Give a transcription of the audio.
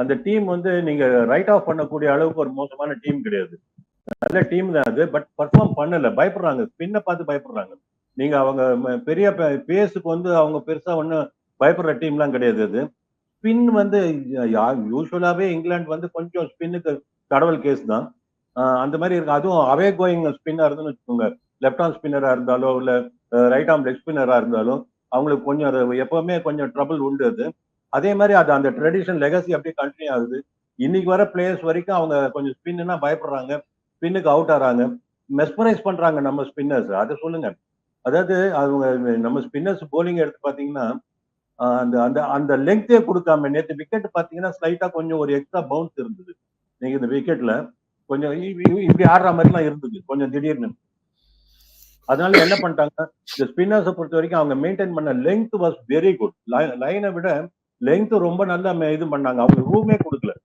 அந்த டீம் வந்து நீங்க ரைட் ஆஃப் பண்ணக்கூடிய அளவுக்கு ஒரு மோசமான டீம் கிடையாது. நல்ல டீம் தான் அது. பட் பெர்ஃபார்ம் பண்ணல, பயப்படுறாங்க, ஸ்பின்னை பார்த்து பயப்படுறாங்க. நீங்க அவங்க பெரிய பேஸுக்கு வந்து அவங்க பெருசா ஒன்றும் பயப்படுற டீம்லாம் கிடையாது அது. ஸ்பின் வந்து யூஸ்வலாவே இங்கிலாந்து வந்து கொஞ்சம் ஸ்பின்னுக்கு கடவுள் கேஸ் தான். அந்த மாதிரி இருக்கு. அதுவும் அவே கோயிங் ஸ்பின்னர் இருந்துன்னு வச்சுக்கோங்க, லெஃப்ட் ஆர்ம் ஸ்பின்னரா இருந்தாலோ இல்ல ரைட் ஆர்ம் லெக் ஸ்பின்னரா இருந்தாலும் அவங்களுக்கு கொஞ்சம் அது எப்பவுமே கொஞ்சம் ட்ரபிள் உண்டு அது. அதே மாதிரி அது அந்த ட்ரெடிஷன் லெகசி அப்படியே கண்டினியூ ஆகுது. இன்னைக்கு வர பிளேயர்ஸ் வரைக்கும் அவங்க கொஞ்சம் ஸ்பின்னா பயப்படுறாங்க, ஸ்பின்னுக்கு அவுட் ஆறாங்க, மெஸ்மரைஸ் பண்றாங்க நம்ம ஸ்பின்னர்ஸ். அதை சொல்லுங்க. அதாவது அவங்க நம்ம ஸ்பின்னர்ஸ் போலிங் எடுத்து பாத்தீங்கன்னா அந்த அந்த அந்த லெங்தே கொடுக்காம நேற்று விக்கெட் பாத்தீங்கன்னா ஸ்லைட்டா கொஞ்சம் ஒரு எக்ஸ்ட்ரா பவுன்ஸ் இருந்தது. நீங்க இந்த விக்கெட்ல கொஞ்சம் இப்படி ஆடுற மாதிரிலாம் இருந்தது கொஞ்சம் திடீர்னு. அதனால என்ன பண்ணிட்டாங்க, இந்த ஸ்பின்னர்ஸை பொறுத்த வரைக்கும் அவங்க மெயின்டைன் பண்ண லெங்த் வாஸ் வெரி குட். லைனை விட லெங்த் ரொம்ப நல்லா இது பண்ணாங்க. அவங்க ரூமே கொடுக்கல.